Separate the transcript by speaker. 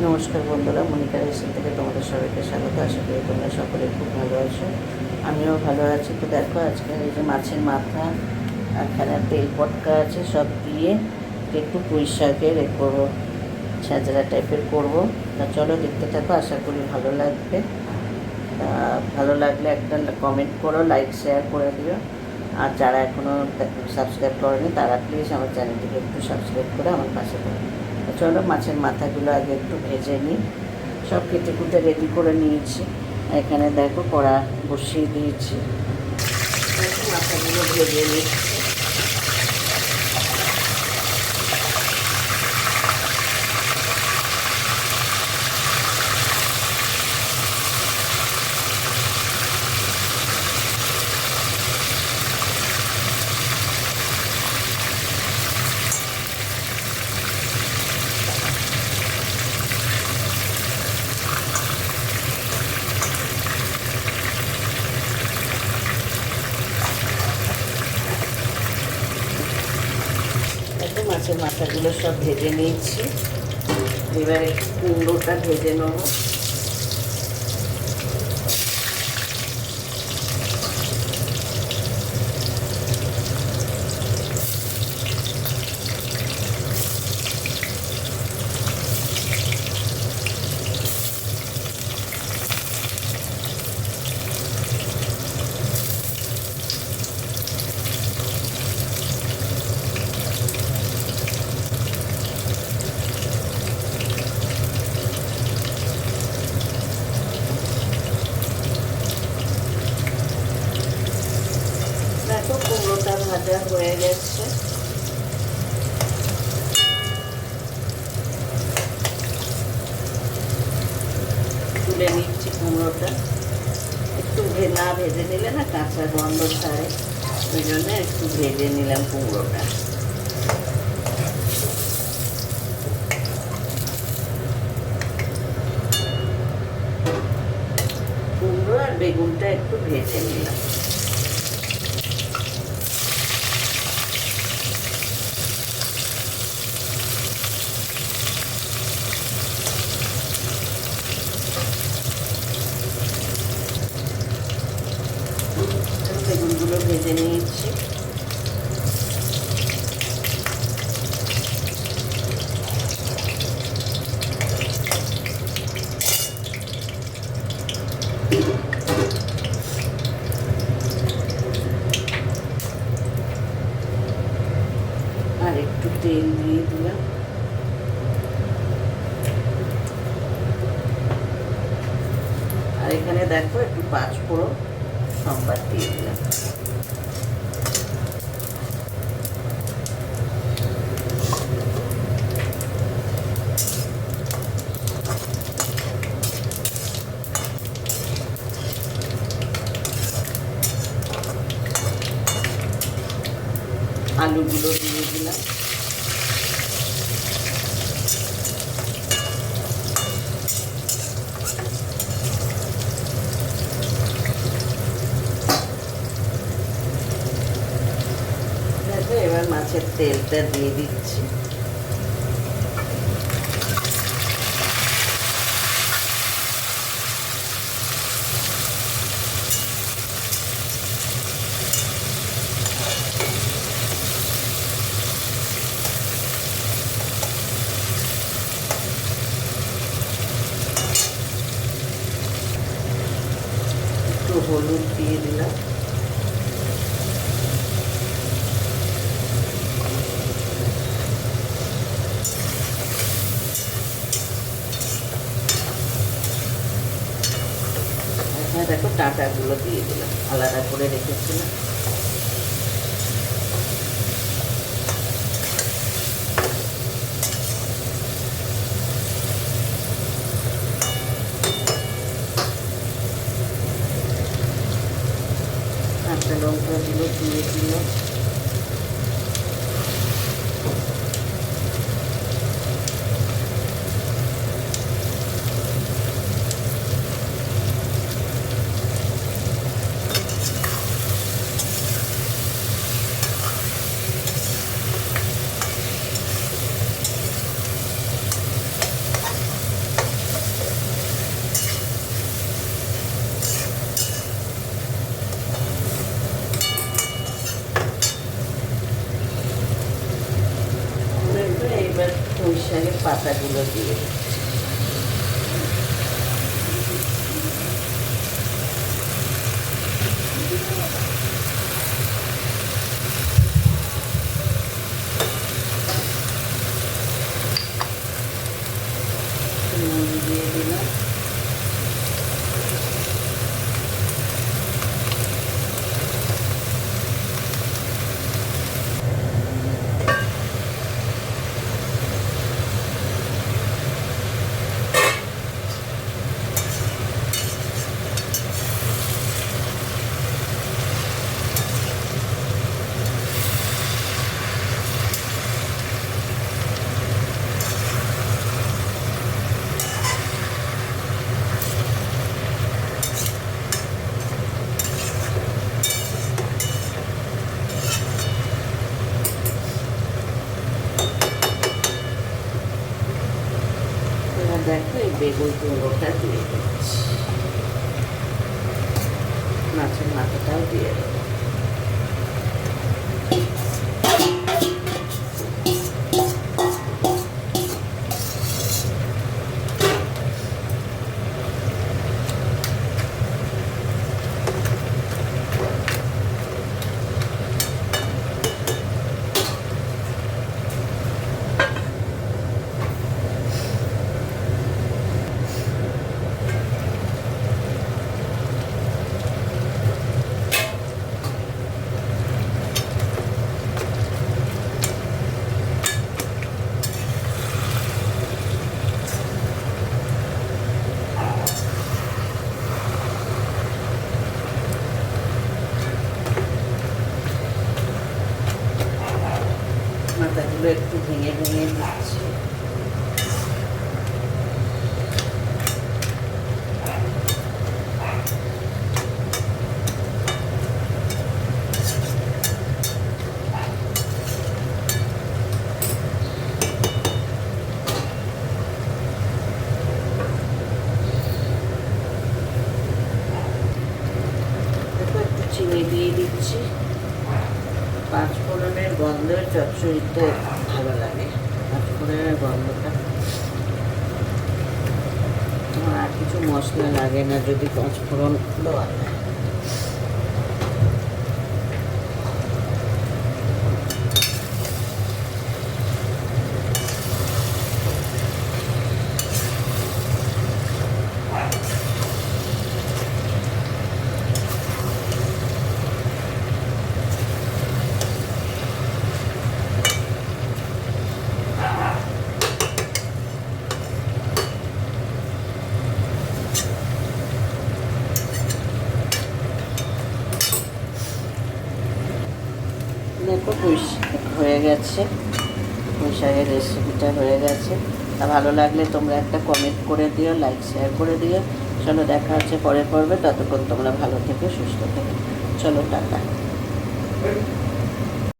Speaker 1: নমস্কার বন্ধুরা, মনিকা রেসিপি থেকে তোমাদের সবাইকে স্বাগত। আশা করি তোমরা সকলে খুব ভালো আছো, আমিও ভালো আছি। তো দেখো, আজকে এই যে মাছের মাথা, এখানে তেল পটকা আছে, সব দিয়ে একটু পুঁই শাকের করবো, ছেঁচড়া টাইপের করবো। তা চলো দেখতে থাকো, আশা করি ভালো লাগবে। ভালো লাগলে একটা কমেন্ট করো, লাইক শেয়ার করে দিও। আর যারা এখনও সাবস্ক্রাইব করেনি তারা প্লিজ আমার চ্যানেলটিকে একটু সাবস্ক্রাইব করে আমার পাশে করো। চলো মাছের মাথাগুলো আগে একটু ভেজে নিই। সব কেটে কুটে রেডি করে নিয়েছি। এখানে দেখো কড়া বসিয়ে দিয়েছি, মাথাগুলো ভেজে নিচ্ছি। মাছের মাথাগুলো সব ভেজে নিয়েছি। এবারে কুমড়োটা ভেজে নেব। দেখো কুমড়োটা ভাজা হয়ে গেছে। তুলে নিচ্ছি কুমড়োটা। একটু না ভেজে নিলে না কাঁচা গন্ধ ছাড়ে, ওই জন্য একটু ভেজে নিলাম কুমড়োটা। কুমড়ো আর বেগুনটা একটু ভেজে নিলাম। বেগুনগুলো ভেজে নিয়েছি। আর একটু তেল দিয়ে দিলাম। আর এখানে দেখো একটু পাঁচফোড়ন সম্বার দিয়ে দিলাম। আলুগুলো দিয়ে দিলাম। দেখো এবার মাছের তেলটা দিয়ে দিচ্ছি। একটু হলুদ দিয়ে দিলাম। এখানে দেখো ডাঁটাগুলো দিয়ে দিলাম, আলাদা করে রেখেছিলাম। কাঁচা লঙ্কাগুলো দিয়ে দিলাম। দিয়ে দিচ্ছি। নুন দিয়ে দিলাম, দেখো এই বেগুন কুমড়োটা দিয়ে দিচ্ছি, মাছের মাথাটাও দিয়ে দেবো। মাথাগুলো একটু ভেঙে ভেঙে দিচ্ছি। একটু চিনি দিয়ে দিচ্ছি। পাঁচ ফোড়নের গন্ধের চচ্চড়িতে ভালো লাগে, পাঁচ ফোড়নের গন্ধটা। আর কিছু মশলা লাগে না যদি পাঁচ ফোড়ন দেওয়া যায়। দেখো হয়ে গেছে, পুঁই শাকের রেসিপিটা হয়ে গেছে। তা ভালো লাগলে তোমরা একটা কমেন্ট করে দিও, লাইক শেয়ার করে দিও। চলো দেখা হচ্ছে পরের পর্বে, ততক্ষণ তোমরা ভালো থেকো, সুস্থ থেকো। চলো টাটা।